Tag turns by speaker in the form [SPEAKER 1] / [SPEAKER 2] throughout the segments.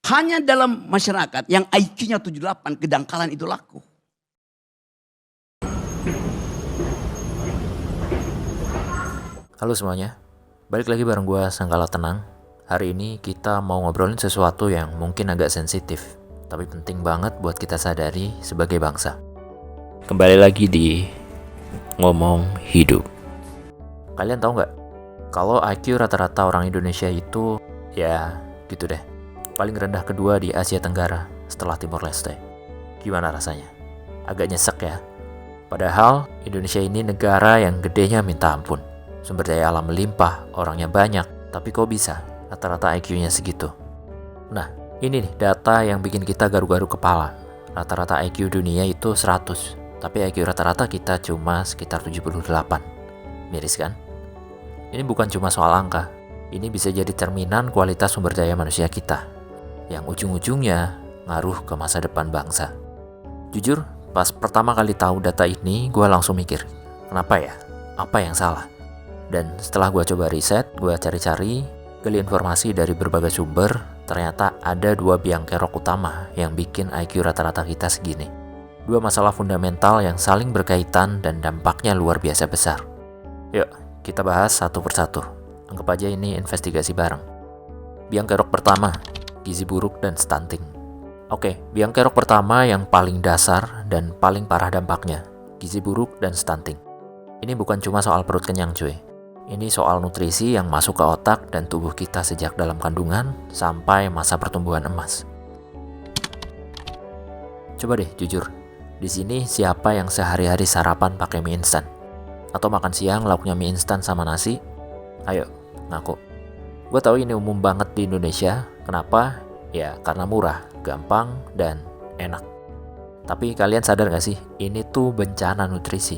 [SPEAKER 1] Hanya dalam masyarakat yang IQ-nya 78 kedangkalan itu laku.
[SPEAKER 2] Halo semuanya, balik lagi bareng gue Sanggala Tenang. Hari ini kita mau ngobrolin sesuatu yang mungkin agak sensitif, tapi penting banget buat kita sadari sebagai bangsa. Kembali lagi di Ngomong Hidup. Kalian tahu nggak, kalau IQ rata-rata orang Indonesia itu ya gitu deh, paling rendah kedua di Asia Tenggara setelah Timor Leste. Gimana rasanya? Agak nyesek ya. Padahal Indonesia ini negara yang gedenya minta ampun. Sumber daya alam melimpah, orangnya banyak, tapi kok bisa rata-rata IQ-nya segitu? Nah, ini nih data yang bikin kita garu-garu kepala. Rata-rata IQ dunia itu 100, tapi IQ rata-rata kita cuma sekitar 78. Miris kan? Ini bukan cuma soal angka, ini bisa jadi cerminan kualitas sumber daya manusia kita, yang ujung-ujungnya ngaruh ke masa depan bangsa. Jujur, pas pertama kali tahu data ini, gue langsung mikir, kenapa ya? Apa yang salah? Dan setelah gue coba riset, gue cari-cari, gali informasi dari berbagai sumber, ternyata ada 2 biang kerok utama yang bikin IQ rata-rata kita segini. 2 masalah fundamental yang saling berkaitan dan dampaknya luar biasa besar. Yuk, kita bahas satu persatu. Anggap aja ini investigasi bareng. Biang kerok pertama, gizi buruk dan stunting. Oke, biang kerok pertama yang paling dasar dan paling parah dampaknya, gizi buruk dan stunting. Ini bukan cuma soal perut kenyang cuy. Ini soal nutrisi yang masuk ke otak dan tubuh kita sejak dalam kandungan sampai masa pertumbuhan emas. Coba deh jujur, di sini siapa yang sehari-hari sarapan pakai mie instan? Atau makan siang lauknya mie instan sama nasi? Ayo, ngaku. Gue tahu ini umum banget di Indonesia. Kenapa? Ya karena murah, gampang, dan enak. Tapi kalian sadar gak sih, ini tuh bencana nutrisi.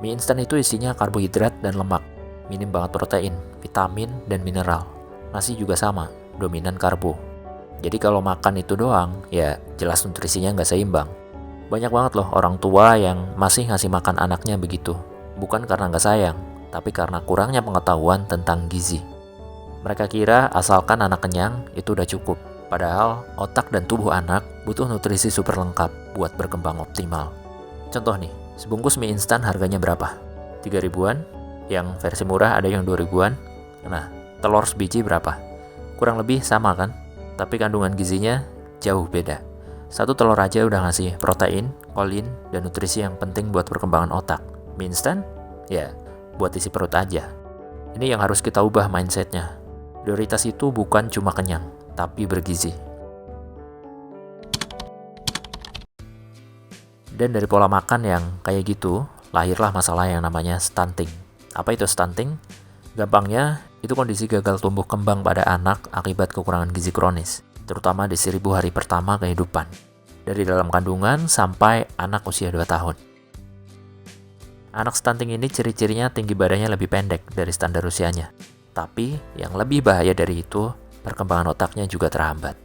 [SPEAKER 2] Mie instan itu isinya karbohidrat dan lemak. Minim banget protein, vitamin, dan mineral. Nasi juga sama, dominan karbo. Jadi kalau makan itu doang, ya jelas nutrisinya nggak seimbang. Banyak banget loh orang tua yang masih ngasih makan anaknya begitu. Bukan karena nggak sayang, tapi karena kurangnya pengetahuan tentang gizi. Mereka kira asalkan anak kenyang, itu udah cukup. Padahal otak dan tubuh anak butuh nutrisi super lengkap buat berkembang optimal. Contoh nih, sebungkus mie instan harganya berapa? 3 ribuan? Yang versi murah ada yang 2 ribuan. Nah, telur sebiji berapa? Kurang lebih sama kan? Tapi kandungan gizinya jauh beda. Satu telur aja udah ngasih protein, kolin, dan nutrisi yang penting buat perkembangan otak. Mie instan? Ya, buat isi perut aja. Ini yang harus kita ubah mindsetnya. Prioritas itu bukan cuma kenyang, tapi bergizi. Dan dari pola makan yang kayak gitu, lahirlah masalah yang namanya stunting. Apa itu stunting? Gampangnya, itu kondisi gagal tumbuh kembang pada anak akibat kekurangan gizi kronis, terutama di 1000 hari pertama kehidupan, dari dalam kandungan sampai anak usia 2 tahun. Anak stunting ini ciri-cirinya tinggi badannya lebih pendek dari standar usianya. Tapi, yang lebih bahaya dari itu, perkembangan otaknya juga terhambat.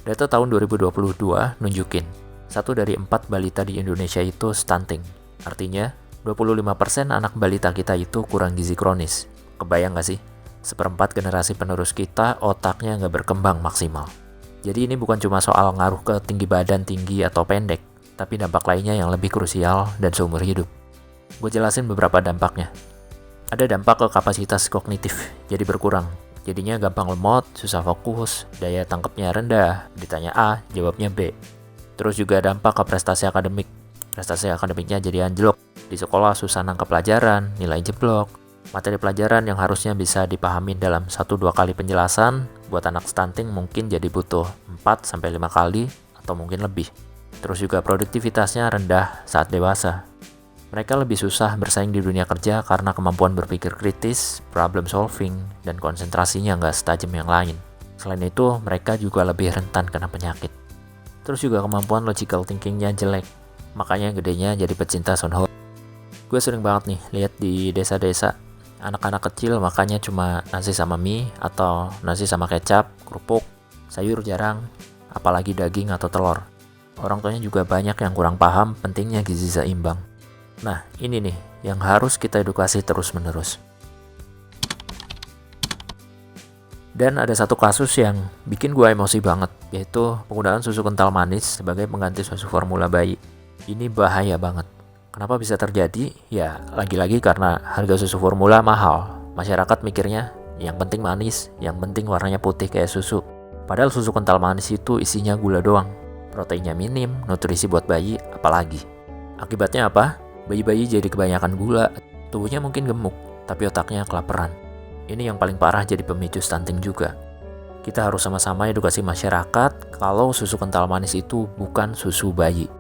[SPEAKER 2] Data tahun 2022 nunjukin, 1 dari 4 balita di Indonesia itu stunting. Artinya, 25% anak balita kita itu kurang gizi kronis. Kebayang gak sih? 1/4 generasi penerus kita otaknya gak berkembang maksimal. Jadi ini bukan cuma soal ngaruh ke tinggi badan tinggi atau pendek, tapi dampak lainnya yang lebih krusial dan seumur hidup. Gue jelasin beberapa dampaknya. Ada dampak ke kapasitas kognitif, jadi berkurang. Jadinya gampang lemot, susah fokus, daya tangkapnya rendah, ditanya A, jawabnya B. Terus juga dampak ke prestasi akademik. Prestasi akademiknya jadi anjlok. Di sekolah susah nangkep pelajaran, nilai jeblok. Materi pelajaran yang harusnya bisa dipahami dalam 1-2 kali penjelasan, buat anak stunting mungkin jadi butuh 4-5 kali atau mungkin lebih. Terus juga produktivitasnya rendah saat dewasa. Mereka lebih susah bersaing di dunia kerja karena kemampuan berpikir kritis, problem solving, dan konsentrasinya nggak setajam yang lain. Selain itu, mereka juga lebih rentan kena penyakit. Terus juga kemampuan logical thinkingnya jelek, makanya gedenya jadi pecinta soundhouse. Gue sering banget nih lihat di desa-desa, anak-anak kecil makannya cuma nasi sama mie atau nasi sama kecap, kerupuk, sayur jarang, apalagi daging atau telur. Orang tuanya juga banyak yang kurang paham pentingnya gizi seimbang. Nah, ini nih yang harus kita edukasi terus-menerus. Dan ada satu kasus yang bikin gue emosi banget, yaitu penggunaan susu kental manis sebagai pengganti susu formula bayi. Ini bahaya banget. Kenapa bisa terjadi? Ya, lagi-lagi karena harga susu formula mahal. Masyarakat mikirnya, yang penting manis, yang penting warnanya putih kayak susu. Padahal susu kental manis itu isinya gula doang. Proteinnya minim, nutrisi buat bayi, apalagi. Akibatnya apa? Bayi-bayi jadi kebanyakan gula, tubuhnya mungkin gemuk, tapi otaknya kelaparan. Ini yang paling parah jadi pemicu stunting juga. Kita harus sama-sama edukasi masyarakat kalau susu kental manis itu bukan susu bayi.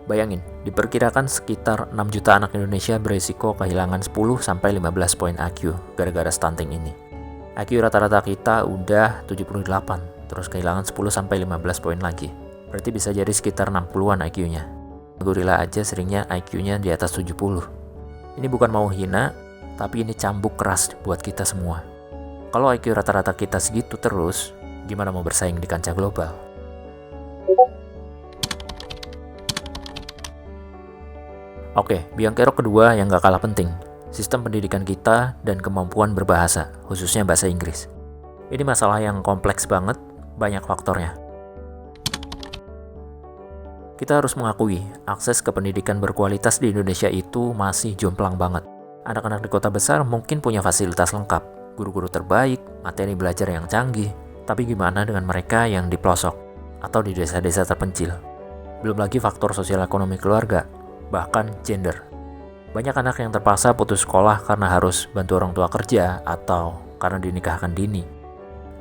[SPEAKER 2] Bayangin, diperkirakan sekitar 6 juta anak Indonesia berisiko kehilangan 10-15 poin IQ gara-gara stunting ini. IQ rata-rata kita udah 78, terus kehilangan 10-15 poin lagi. Berarti bisa jadi sekitar 60-an IQ-nya. Gorila aja seringnya IQ-nya di atas 70. Ini bukan mau hina, tapi ini cambuk keras buat kita semua. Kalau IQ rata-rata kita segitu terus, gimana mau bersaing di kancah global? Oke, biang kerok kedua yang gak kalah penting, sistem pendidikan kita dan kemampuan berbahasa, khususnya bahasa Inggris. Ini masalah yang kompleks banget, banyak faktornya. Kita harus mengakui, akses ke pendidikan berkualitas di Indonesia itu masih jomplang banget. Anak-anak di kota besar mungkin punya fasilitas lengkap, guru-guru terbaik, materi belajar yang canggih. Tapi gimana dengan mereka yang di pelosok atau di desa-desa terpencil? Belum lagi faktor sosial ekonomi keluarga, bahkan gender. Banyak anak yang terpaksa putus sekolah karena harus bantu orang tua kerja atau karena dinikahkan dini.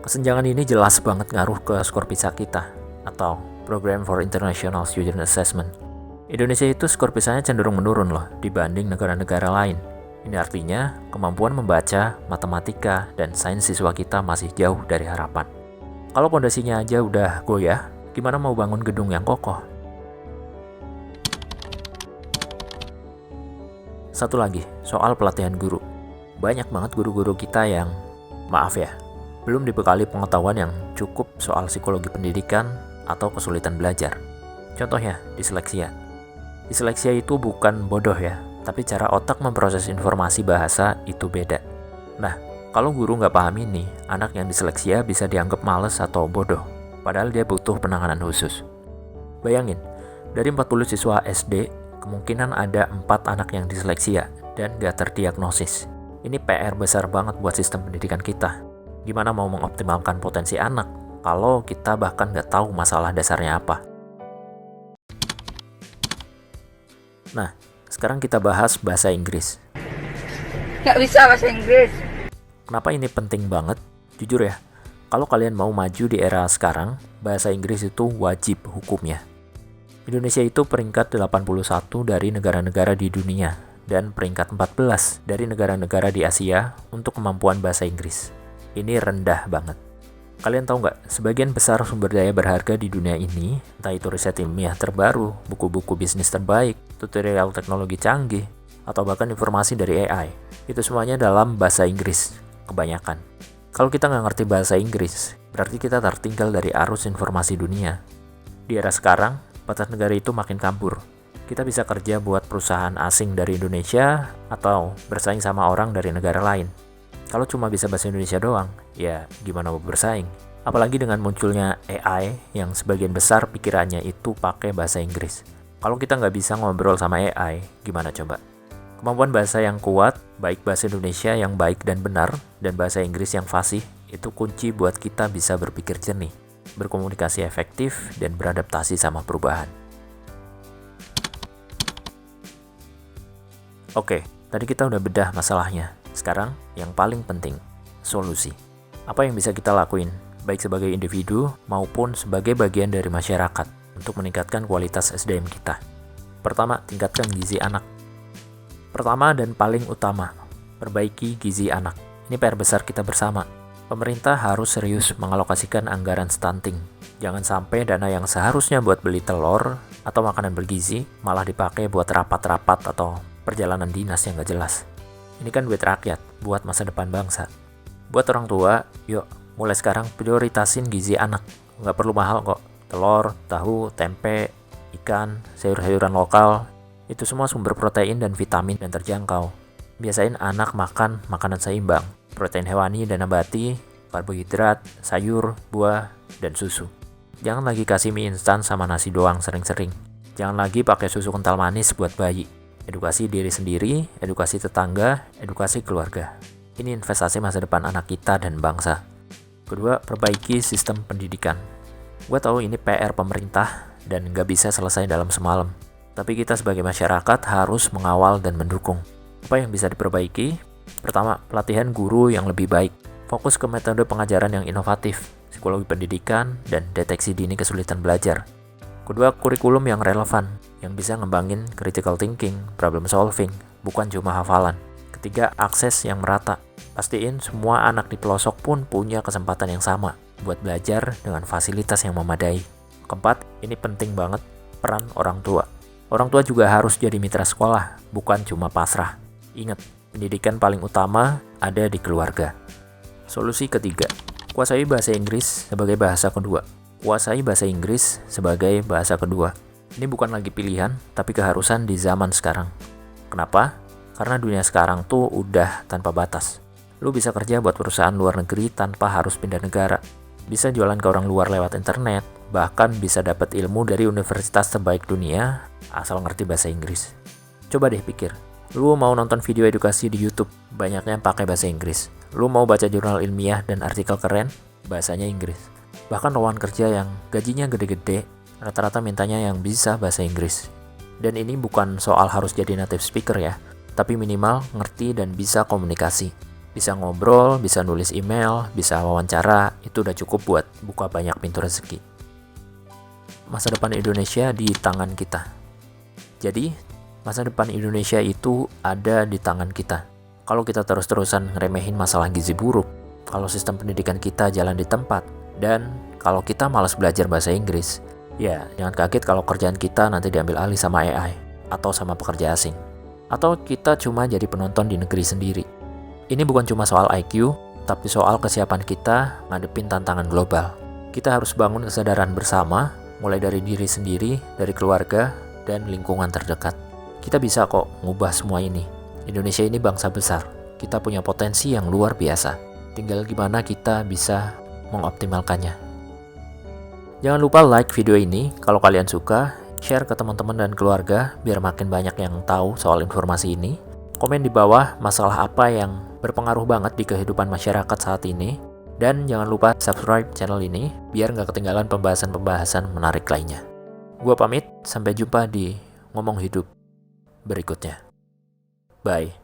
[SPEAKER 2] Kesenjangan ini jelas banget ngaruh ke skor PISA kita atau Program for International Student Assessment. Indonesia itu skor PISA-nya cenderung menurun loh dibanding negara-negara lain. Ini artinya kemampuan membaca, matematika, dan sains siswa kita masih jauh dari harapan. Kalau pondasinya aja udah goyah, gimana mau bangun gedung yang kokoh? Satu lagi, soal pelatihan guru. Banyak banget guru-guru kita yang, maaf ya, belum dibekali pengetahuan yang cukup soal psikologi pendidikan atau kesulitan belajar. Contohnya, disleksia. Disleksia itu bukan bodoh ya, tapi cara otak memproses informasi bahasa itu beda. Nah, kalau guru nggak paham ini, anak yang disleksia bisa dianggap males atau bodoh, padahal dia butuh penanganan khusus. Bayangin, dari 40 siswa SD, kemungkinan ada 4 anak yang disleksia dan nggak terdiagnosis. Ini PR besar banget buat sistem pendidikan kita. Gimana mau mengoptimalkan potensi anak kalau kita bahkan nggak tahu masalah dasarnya apa? Nah, sekarang kita bahas bahasa Inggris.
[SPEAKER 3] Nggak bisa bahasa Inggris.
[SPEAKER 2] Kenapa ini penting banget? Jujur ya, kalau kalian mau maju di era sekarang, bahasa Inggris itu wajib hukumnya. Indonesia itu peringkat 81 dari negara-negara di dunia dan peringkat 14 dari negara-negara di Asia untuk kemampuan bahasa Inggris. Ini rendah banget. Kalian tahu nggak, sebagian besar sumber daya berharga di dunia ini, entah itu riset ilmiah terbaru, buku-buku bisnis terbaik, tutorial teknologi canggih, atau bahkan informasi dari AI, itu semuanya dalam bahasa Inggris, kebanyakan. Kalau kita nggak ngerti bahasa Inggris, berarti kita tertinggal dari arus informasi dunia. Di era sekarang, batas negara itu makin kabur. Kita bisa kerja buat perusahaan asing dari Indonesia, atau bersaing sama orang dari negara lain. Kalau cuma bisa bahasa Indonesia doang, ya gimana mau bersaing? Apalagi dengan munculnya AI yang sebagian besar pikirannya itu pakai bahasa Inggris. Kalau kita nggak bisa ngobrol sama AI, gimana coba? Kemampuan bahasa yang kuat, baik bahasa Indonesia yang baik dan benar, dan bahasa Inggris yang fasih, itu kunci buat kita bisa berpikir jernih, berkomunikasi efektif, dan beradaptasi sama perubahan. Oke, tadi kita udah bedah masalahnya. Sekarang, yang paling penting, solusi. Apa yang bisa kita lakuin, baik sebagai individu maupun sebagai bagian dari masyarakat untuk meningkatkan kualitas SDM kita? Pertama, tingkatkan gizi anak. Pertama dan paling utama, perbaiki gizi anak. Ini PR besar kita bersama. Pemerintah harus serius mengalokasikan anggaran stunting. Jangan sampai dana yang seharusnya buat beli telur atau makanan bergizi malah dipakai buat rapat-rapat atau perjalanan dinas yang gak jelas. Ini kan duit rakyat, buat masa depan bangsa. Buat orang tua, yuk mulai sekarang prioritasin gizi anak. Nggak perlu mahal kok. Telur, tahu, tempe, ikan, sayur-sayuran lokal, itu semua sumber protein dan vitamin yang terjangkau. Biasain anak makan makanan seimbang, protein hewani dan nabati, karbohidrat, sayur, buah, dan susu. Jangan lagi kasih mie instan sama nasi doang sering-sering. Jangan lagi pakai susu kental manis buat bayi. Edukasi diri sendiri, edukasi tetangga, edukasi keluarga. Ini investasi masa depan anak kita dan bangsa. Kedua, perbaiki sistem pendidikan. Gue tahu ini PR pemerintah dan nggak bisa selesai dalam semalam. Tapi kita sebagai masyarakat harus mengawal dan mendukung. Apa yang bisa diperbaiki? Pertama, pelatihan guru yang lebih baik. Fokus ke metode pengajaran yang inovatif, psikologi pendidikan, dan deteksi dini kesulitan belajar. Kedua, kurikulum yang relevan, yang bisa ngembangin critical thinking, problem solving, bukan cuma hafalan. Ketiga, akses yang merata. Pastiin semua anak di pelosok pun punya kesempatan yang sama buat belajar dengan fasilitas yang memadai. Keempat, ini penting banget, peran orang tua. Orang tua juga harus jadi mitra sekolah, bukan cuma pasrah. Ingat, pendidikan paling utama ada di keluarga. Solusi ketiga, kuasai bahasa Inggris sebagai bahasa kedua. Kuasai bahasa Inggris sebagai bahasa kedua. Ini bukan lagi pilihan, tapi keharusan di zaman sekarang. Kenapa? Karena dunia sekarang tuh udah tanpa batas. Lu bisa kerja buat perusahaan luar negeri tanpa harus pindah negara. Bisa jualan ke orang luar lewat internet, bahkan bisa dapat ilmu dari universitas terbaik dunia asal ngerti bahasa Inggris. Coba deh pikir. Lu mau nonton video edukasi di YouTube, banyaknya pakai bahasa Inggris. Lu mau baca jurnal ilmiah dan artikel keren, bahasanya Inggris. Bahkan lowongan kerja yang gajinya gede-gede, rata-rata mintanya yang bisa bahasa Inggris. Dan ini bukan soal harus jadi native speaker ya, tapi minimal ngerti dan bisa komunikasi. Bisa ngobrol, bisa nulis email, bisa wawancara, itu udah cukup buat buka banyak pintu rezeki. Masa depan Indonesia di tangan kita. Jadi, masa depan Indonesia itu ada di tangan kita. Kalau kita terus-terusan ngeremehin masalah gizi buruk, kalau sistem pendidikan kita jalan di tempat, dan kalau kita malas belajar bahasa Inggris, ya jangan kaget kalau kerjaan kita nanti diambil alih sama AI, atau sama pekerja asing. Atau kita cuma jadi penonton di negeri sendiri. Ini bukan cuma soal IQ, tapi soal kesiapan kita ngadepin tantangan global. Kita harus bangun kesadaran bersama, mulai dari diri sendiri, dari keluarga, dan lingkungan terdekat. Kita bisa kok ngubah semua ini. Indonesia ini bangsa besar. Kita punya potensi yang luar biasa. Tinggal gimana kita bisa mengoptimalkannya. Jangan lupa like video ini kalau kalian suka, share ke teman-teman dan keluarga biar makin banyak yang tahu soal informasi ini. Komen di bawah masalah apa yang berpengaruh banget di kehidupan masyarakat saat ini. Dan jangan lupa subscribe channel ini biar nggak ketinggalan pembahasan-pembahasan menarik lainnya. Gua pamit, sampai jumpa di Ngomong Hidup berikutnya. Bye.